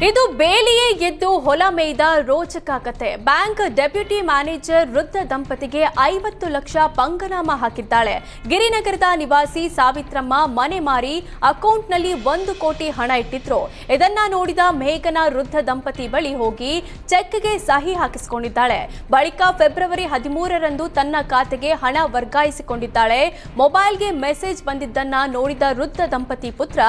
ಇದು ಬೇಲಿಯೇ ಎದ್ದು ಹೊಲ ಮೇಯ್ದ ರೋಚಕ ಕತೆ. ಬ್ಯಾಂಕ್ ಡೆಪ್ಯೂಟಿ ಮ್ಯಾನೇಜರ್ ವೃದ್ಧ ದಂಪತಿಗೆ 50 ಲಕ್ಷ ಪಂಗನಾಮ ಹಾಕಿದ್ದಾಳೆ. ಗಿರಿನಗರದ ನಿವಾಸಿ ಸಾವಿತ್ರಮ್ಮ ಮನೆ ಮಾರಿ ಅಕೌಂಟ್ನಲ್ಲಿ 1 ಕೋಟಿ ಹಣ ಇಟ್ಟಿದ್ರು. ಇದನ್ನ ನೋಡಿದ ಮೇಘನಾ ವೃದ್ಧ ದಂಪತಿ ಬಳಿ ಹೋಗಿ ಚೆಕ್ಗೆ ಸಹಿ ಹಾಕಿಸಿಕೊಂಡಿದ್ದಾಳೆ. ಬಳಿಕ ಫೆಬ್ರವರಿ 13ರಂದು ತನ್ನ ಖಾತೆಗೆ ಹಣ ವರ್ಗಾಯಿಸಿಕೊಂಡಿದ್ದಾಳೆ. ಮೊಬೈಲ್ಗೆ ಮೆಸೇಜ್ ಬಂದಿದ್ದನ್ನ ನೋಡಿದ ವೃದ್ಧ ದಂಪತಿ ಪುತ್ರ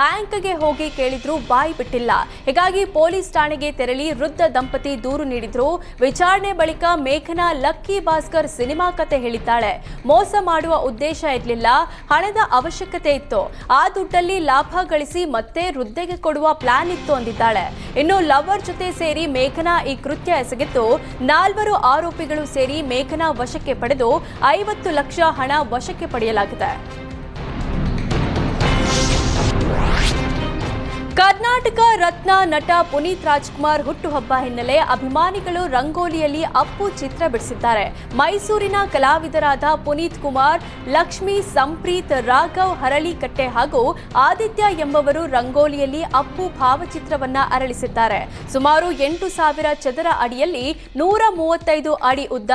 ಬ್ಯಾಂಕ್ಗೆ ಹೋಗಿ ಕೇಳಿದ್ರು, ಬಾಯಿ ಬಿಟ್ಟಿಲ್ಲ. ಹೀಗಾಗಿ ಪೊಲೀಸ್ ಠಾಣೆಗೆ ತೆರಳಿ ವೃದ್ಧ ದಂಪತಿ ದೂರು ನೀಡಿದ್ರು. ವಿಚಾರಣೆ ಬಳಿಕ ಮೇಘನಾ ಲಕ್ಕಿ ಭಾಸ್ಕರ್ ಸಿನಿಮಾ ಕತೆ ಹೇಳಿದ್ದಾಳೆ. ಮೋಸ ಮಾಡುವ ಉದ್ದೇಶ ಇರಲಿಲ್ಲ, ಹಣದ ಅವಶ್ಯಕತೆ ಇತ್ತು. ಆ ದುಡ್ಡಲ್ಲಿ ಲಾಭ ಗಳಿಸಿ ಮತ್ತೆ ವೃದ್ಧೆಗೆ ಕೊಡುವ ಪ್ಲಾನ್ ಇತ್ತು ಅಂದಿದ್ದಾಳೆ. ಇನ್ನು ಲವರ್ ಜೊತೆ ಸೇರಿ ಮೇಘನಾ ಈ ಕೃತ್ಯ ಎಸಗಿದ್ದು 4 ಆರೋಪಿಗಳು ಸೇರಿ ಮೇಘನಾ ವಶಕ್ಕೆ ಪಡೆದು 50 ಲಕ್ಷ ಹಣ ವಶಕ್ಕೆ ಪಡೆಯಲಾಗಿದೆ. ಕರ್ನಾಟಕ ರತ್ನ ನಟ ಪುನೀತ್ ರಾಜ್ಕುಮಾರ್ ಹುಟ್ಟುಹಬ್ಬ ಹಿನ್ನೆಲೆ ಅಭಿಮಾನಿಗಳು ರಂಗೋಲಿಯಲ್ಲಿ ಅಪ್ಪು ಚಿತ್ರ ಬಿಡಿಸಿದ್ದಾರೆ. ಮೈಸೂರಿನ ಕಲಾವಿದರಾದ ಪುನೀತ್ ಕುಮಾರ್, ಲಕ್ಷ್ಮಿ, ಸಂಪ್ರೀತ್, ರಾಘವ್ ಹರಳಿಕಟ್ಟೆ ಹಾಗೂ ಆದಿತ್ಯ ಎಂಬವರು ರಂಗೋಲಿಯಲ್ಲಿ ಅಪ್ಪು ಭಾವಚಿತ್ರವನ್ನ ಅರಳಿಸಿದ್ದಾರೆ. ಸುಮಾರು 8,000 ಚದರ ಅಡಿಯಲ್ಲಿ 135 ಅಡಿ ಉದ್ದ,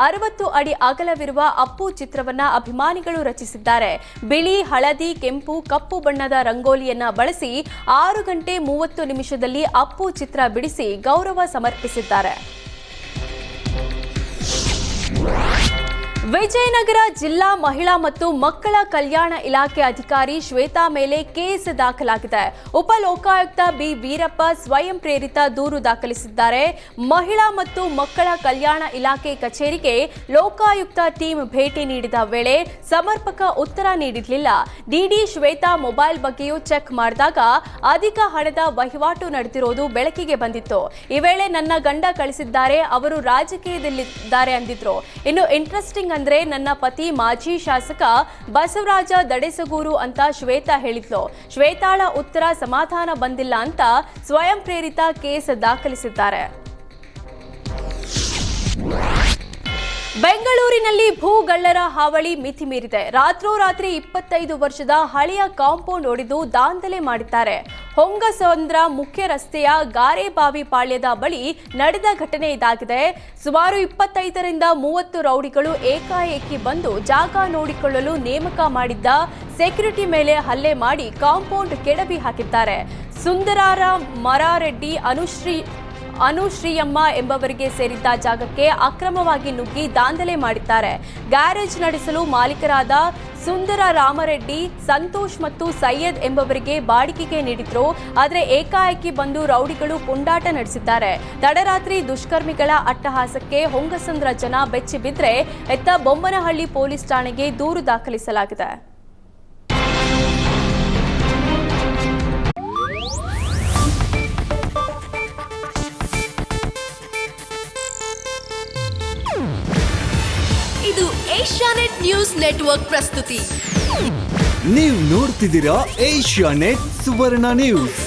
60 ಅಡಿ ಅಗಲವಿರುವ ಅಪ್ಪು ಚಿತ್ರವನ್ನ ಅಭಿಮಾನಿಗಳು ರಚಿಸಿದ್ದಾರೆ. ಬಿಳಿ, ಹಳದಿ, ಕೆಂಪು, ಕಪ್ಪು ಬಣ್ಣದ ರಂಗೋಲಿಯನ್ನ ಬಳಸಿ 6 ಗಂಟೆ 30 ನಿಮಿಷದಲ್ಲಿ ಅಪ್ಪು ಚಿತ್ರ ಬಿಡಿಸಿ ಗೌರವ ಸಮರ್ಪಿಸಿದ್ದಾರೆ. ವಿಜಯನಗರ ಜಿಲ್ಲಾ ಮಹಿಳಾ ಮತ್ತು ಮಕ್ಕಳ ಕಲ್ಯಾಣ ಇಲಾಖೆ ಅಧಿಕಾರಿ ಶ್ವೇತಾ ಮೇಲೆ ಕೇಸ್ ದಾಖಲಾಗಿದೆ. ಉಪ ಲೋಕಾಯುಕ್ತ ಬಿ ವೀರಪ್ಪ ಸ್ವಯಂ ಪ್ರೇರಿತ ದೂರು ದಾಖಲಿಸಿದ್ದಾರೆ. ಮಹಿಳಾ ಮತ್ತು ಮಕ್ಕಳ ಕಲ್ಯಾಣ ಇಲಾಖೆ ಕಚೇರಿಗೆ ಲೋಕಾಯುಕ್ತ ಟೀಮ್ ಭೇಟಿ ನೀಡಿದ ವೇಳೆ ಸಮರ್ಪಕ ಉತ್ತರ ನೀಡಿರಲಿಲ್ಲ. ಡಿಡಿ ಶ್ವೇತಾ ಮೊಬೈಲ್ ಬಗ್ಗೆಯೂ ಚೆಕ್ ಮಾಡಿದಾಗ ಅಧಿಕ ಹಣದ ವಹಿವಾಟು ನಡೆದಿರೋದು ಬೆಳಕಿಗೆ ಬಂದಿತ್ತು. ಈ ವೇಳೆ ನನ್ನ ಗಂಡ ಕಳಿಸಿದ್ದಾರೆ, ಅವರು ರಾಜಕೀಯದಲ್ಲಿದ್ದಾರೆ ಅಂದಿದ್ರು. ಇನ್ನು ಇಂಟ್ರೆಸ್ಟಿಂಗ್ ಅಂದ್ರೆ ನನ್ನ ಪತಿ ಮಾಜಿ ಶಾಸಕ ಬಸವರಾಜ ದಡೆಸಗೂರು ಅಂತ ಶ್ವೇತಾ ಹೇಳಿದ್ಲು. ಶ್ವೇತಾಳ ಉತ್ತರ ಸಮಾಧಾನ ಬಂದಿಲ್ಲ ಅಂತ ಸ್ವಯಂ ಪ್ರೇರಿತ ಕೇಸ್ ದಾಖಲಿಸಿದ್ದಾರೆ. ಬೆಂಗಳೂರಿನಲ್ಲಿ ಭೂಗಳ್ಳರ ಹಾವಳಿ ಮಿತಿ ಮೀರಿದೆ. ರಾತ್ರೋರಾತ್ರಿ 25 ವರ್ಷದ ಹಳೆಯ ಕಾಂಪೌಂಡ್ ಒಡೆದು ದಾಂಧಲೆ ಮಾಡಿದ್ದಾರೆ. ಹೊಂಗಸಂದ್ರ ಮುಖ್ಯ ರಸ್ತೆಯ ಗಾರೆಬಾವಿ ಪಾಳ್ಯದ ಬಳಿ ನಡೆದ ಘಟನೆ ಇದಾಗಿದೆ. ಸುಮಾರು 25ರಿಂದ 30 ರೌಡಿಗಳು ಏಕಾಏಕಿ ಬಂದು ಜಾಗ ನೋಡಿಕೊಳ್ಳಲು ನೇಮಕ ಮಾಡಿದ್ದ ಸೆಕ್ಯೂರಿಟಿ ಮೇಲೆ ಹಲ್ಲೆ ಮಾಡಿ ಕಾಂಪೌಂಡ್ ಕೆಡವಿ ಹಾಕಿದ್ದಾರೆ. ಸುಂದರಾರ ಮರಾರೆಡ್ಡಿ, ಅನುಶ್ರೀಯಮ್ಮ ಎಂಬವರಿಗೆ ಸೇರಿದ್ದ ಜಾಗಕ್ಕೆ ಅಕ್ರಮವಾಗಿ ನುಗ್ಗಿ ದಾಂಧಲೆ ಮಾಡಿದ್ದಾರೆ. ಗ್ಯಾರೇಜ್ ನಡೆಸಲು ಮಾಲೀಕರಾದ ಸುಂದರ ರಾಮರೆಡ್ಡಿ, ಸಂತೋಷ್ ಮತ್ತು ಸೈಯದ್ ಎಂಬವರಿಗೆ ಬಾಡಿಗೆಗೆ ನೀಡಿದ್ರು. ಆದರೆ ಏಕಾಏಕಿ ಬಂದು ರೌಡಿಗಳು ಪುಂಡಾಟ ನಡೆಸಿದ್ದಾರೆ. ತಡರಾತ್ರಿ ದುಷ್ಕರ್ಮಿಗಳ ಅಟ್ಟಹಾಸಕ್ಕೆ ಹೊಂಗಸಂದ್ರ ಜನ ಬೆಚ್ಚಿ ಬಿದ್ರೆ ಎತ್ತ ಬೊಮ್ಮನಹಳ್ಳಿ ಪೊಲೀಸ್ ಠಾಣೆಗೆ ದೂರು ದಾಖಲಿಸಲಾಗಿದೆ. ಇದು ಏಷ್ಯಾನೆಟ್ ನ್ಯೂಸ್ ನೆಟ್ವರ್ಕ್ ಪ್ರಸ್ತುತಿ. ನೀವು ನೋಡ್ತಿದ್ದೀರಾ ಏಷ್ಯಾನೆಟ್ ಸುವರ್ಣ ನ್ಯೂಸ್.